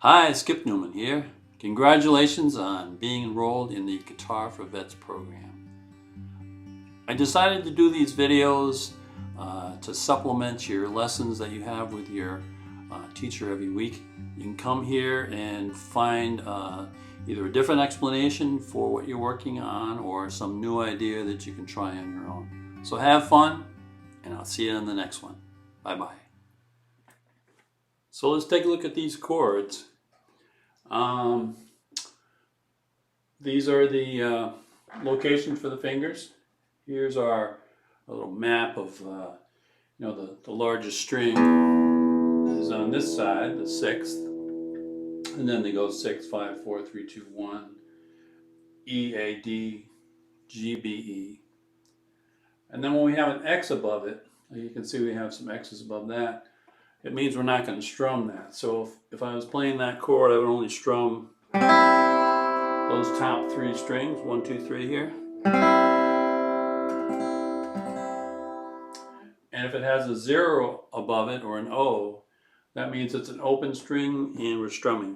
Hi, Skip Neumann here. Congratulations on being enrolled in the Guitar for Vets program. I decided to do these videos to supplement your lessons that you have with your teacher every week. You can come here and find either a different explanation for what you're working on or some new idea that you can try on your own. So have fun, and I'll see you in the next one. Bye-bye. So let's take a look at these chords. These are the locations for the fingers. Here's our little map of the largest string is on this side, the sixth, and then they go 6, 5, 4, 3, 2, 1, E, A, D, G, B, E. And then when we have an X above it, you can see we have some X's above that. It means we're not going to strum that. So if I was playing that chord, I would only strum those top 3 strings, 1, 2, 3 here. And if it has a 0 above it or an O, that means it's an open string and we're strumming.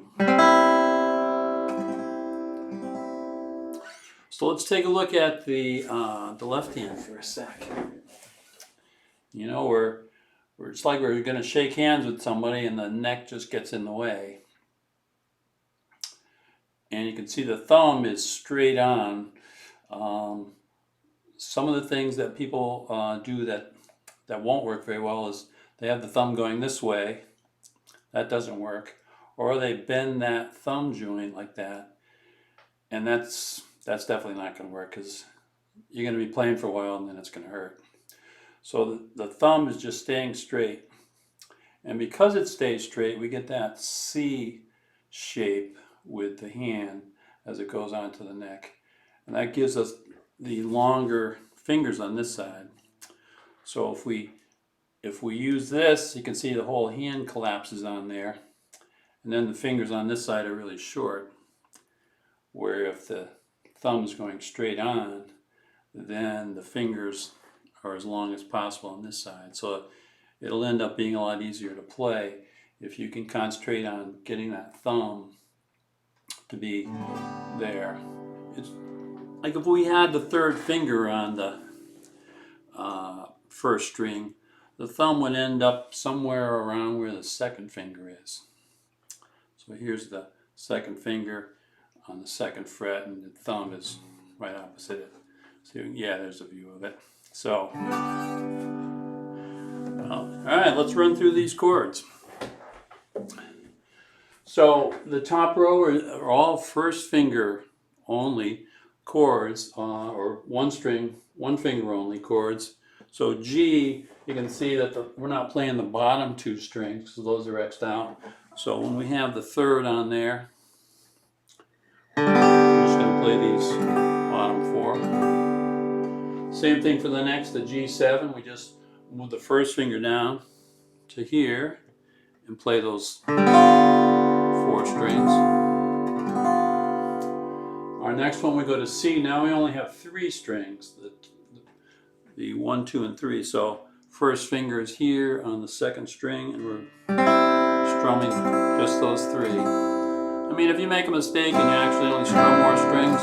So let's take a look at the left hand for a sec. You know, it's like we're going to shake hands with somebody and the neck just gets in the way. And you can see the thumb is straight on. Some of the things that people do that won't work very well is they have the thumb going this way. That doesn't work. Or they bend that thumb joint like that. And that's definitely not going to work because you're going to be playing for a while and then it's going to hurt. So the thumb is just staying straight. And because it stays straight, we get that C shape with the hand as it goes onto the neck. And that gives us the longer fingers on this side. So if we use this, you can see the whole hand collapses on there. And then the fingers on this side are really short. Where if the thumb is going straight on, then the fingers are as long as possible on this side. So it'll end up being a lot easier to play if you can concentrate on getting that thumb to be there. It's like if we had the 3rd finger on the first string, the thumb would end up somewhere around where the 2nd finger is. So here's the 2nd finger on the 2nd fret, and the thumb is right opposite it. So yeah, there's a view of it. So, all right, let's run through these chords. So the top row are all 1st finger only chords, or 1 string, 1 finger only chords. So G, you can see that we're not playing the bottom 2 strings because those are X'd out. So when we have the 3rd on there, we're just going to play these bottom 4. Same thing for the next, the G7. We just move the 1st finger down to here and play those 4 strings. Our next one we go to C. Now we only have 3 strings, the 1, 2, and 3. So 1st finger is here on the 2nd string, and we're strumming just those 3. I mean, if you make a mistake and you actually only strum more strings,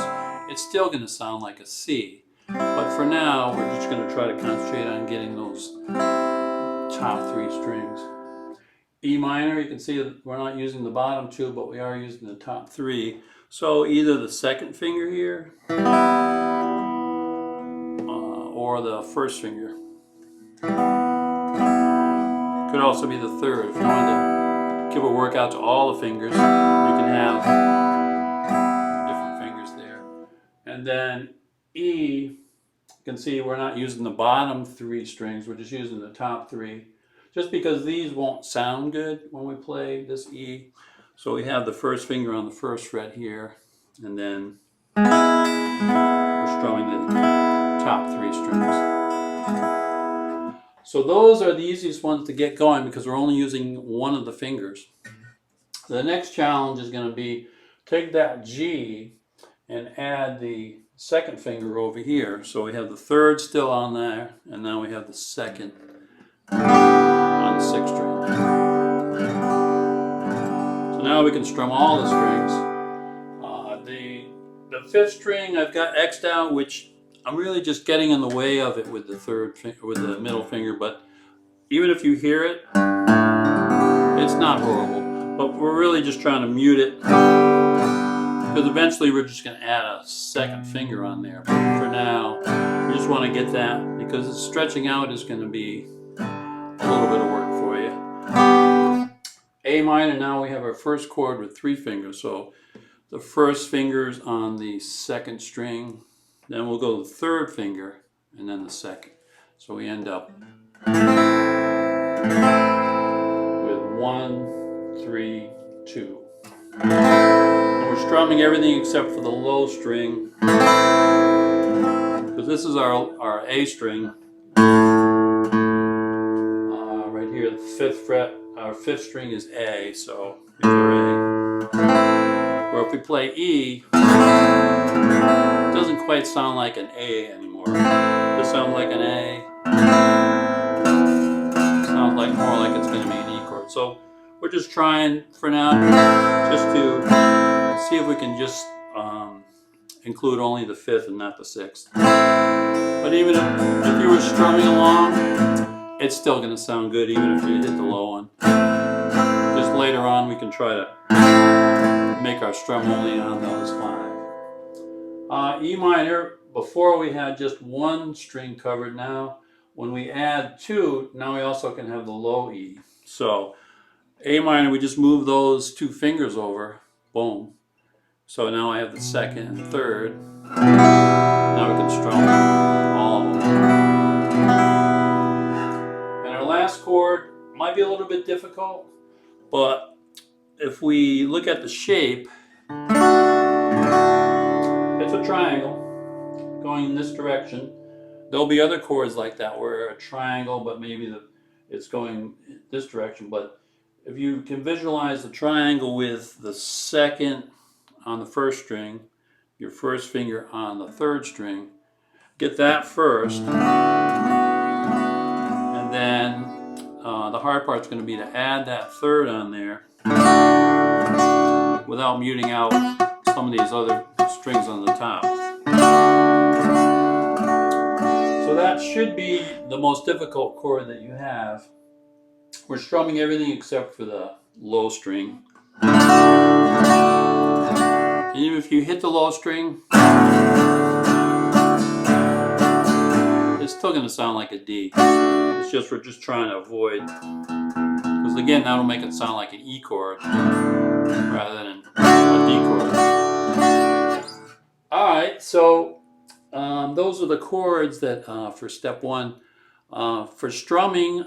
it's still going to sound like a C. But for now, we're just going to try to concentrate on getting those top 3 strings. E minor, you can see that we're not using the bottom 2, but we are using the top 3. So either the 2nd finger here, or the 1st finger. Could also be the 3rd. If you wanted to give a workout to all the fingers, you can have different fingers there. And then E, you can see we're not using the bottom 3 strings, we're just using the top 3. Just because these won't sound good when we play this E. So we have the 1st finger on the 1st fret here, and then we're strumming the top 3 strings. So those are the easiest ones to get going because we're only using one of the fingers. The next challenge is going to be take that G and add the 2nd finger over here. So we have the 3rd still on there, and now we have the 2nd on the 6th string. So now we can strum all the strings. The fifth string I've got X'd out, which I'm really just getting in the way of it with the with the middle finger. But even if you hear it, it's not horrible. But we're really just trying to mute it, because eventually we're just going to add a second finger on there. But for now, we just want to get that, because it's stretching out is going to be a little bit of work for you. A minor, now we have our first chord with 3 fingers. So the first finger's on the second string, then we'll go to the third finger, and then the second. So we end up with 1, 3, 2. And we're strumming everything except for the low string, because this is our A string. Right here, the 5th fret, our 5th string is A, so here's our A. Or if we play E, it doesn't quite sound like an A anymore. This sounds like an A. It sounds like more like it's going to be an E chord. So we're just trying for now just to see if we can just include only the 5th and not the 6th. But even if you were strumming along, it's still going to sound good even if you hit the low one. Just later on we can try to make our strum only on those 5. E minor, before we had just 1 string covered. Now when we add 2, now we also can have the low E. So A minor, we just move those 2 fingers over, boom. So now I have the second and third. Now we can strum all of them. And our last chord might be a little bit difficult, but if we look at the shape, it's a triangle going in this direction. There'll be other chords like that where a triangle, but maybe it's going this direction. But if you can visualize the triangle with the second on the first string, your first finger on the third string, get that first, and then the hard part's going to be to add that third on there without muting out some of these other strings on the top. So that should be the most difficult chord that you have. We're strumming everything except for the low string. And even if you hit the low string, it's still going to sound like a D. It's just we're just trying to avoid, because again, that'll make it sound like an E chord rather than a D chord. Alright, so those are the chords that for step 1. For strumming,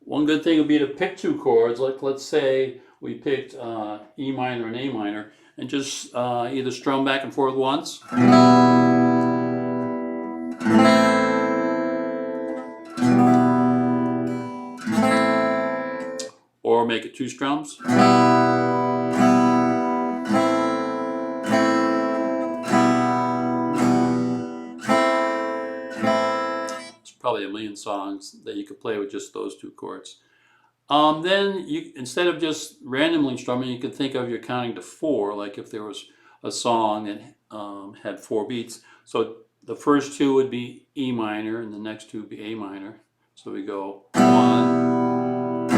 one good thing would be to pick 2 chords. Like let's say we picked E minor and A minor, and just either strum back and forth once, or make it 2 strums. There's probably a million songs that you could play with just those 2 chords. Then you, instead of just randomly strumming, you could think of your counting to 4, like if there was a song that had 4 beats. So the first 2 would be E minor, and the next 2 would be A minor. So we go 1, 2,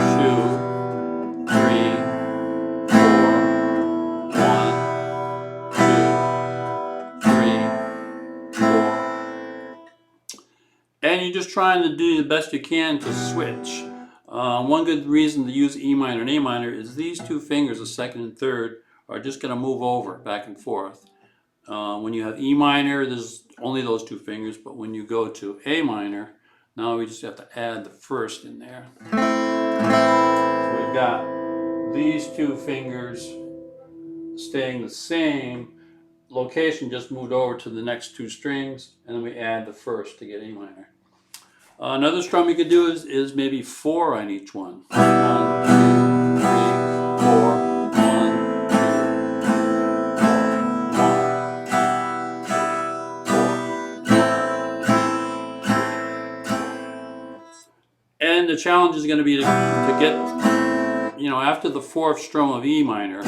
3, 4, 1, 2, 3, 4. And you're just trying to do the best you can to switch. One good reason to use E minor and A minor is these 2 fingers, the second and third, are just going to move over back and forth. When you have E minor, there's only those 2 fingers, but when you go to A minor, now we just have to add the first in there. So we've got these 2 fingers staying the same location, just moved over to the next 2 strings, and then we add the first to get A minor. Another strum you could do is maybe 4 on each one. 1, 2, 3, 4, 1, 2, 3, 4. And the challenge is going to be to get you know, after the 4th strum of E minor, it's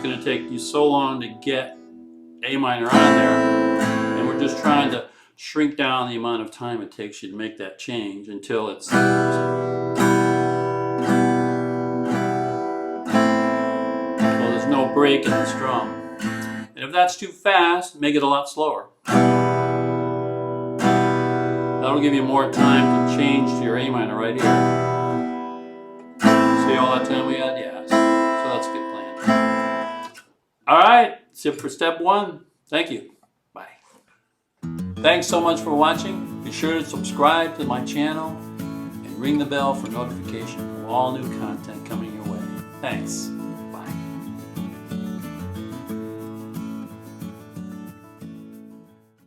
going to take you so long to get A minor on there, and we're just trying to shrink down the amount of time it takes you to make that change until it's... So there's no break in the strum. And if that's too fast, make it a lot slower. That'll give you more time to change to your A minor right here. See all that time we had? Yeah. So that's a good plan. All right, that's it for step 1. Thank you. Bye. Thanks so much for watching. Be sure to subscribe to my channel and ring the bell for notification of all new content coming your way. Thanks.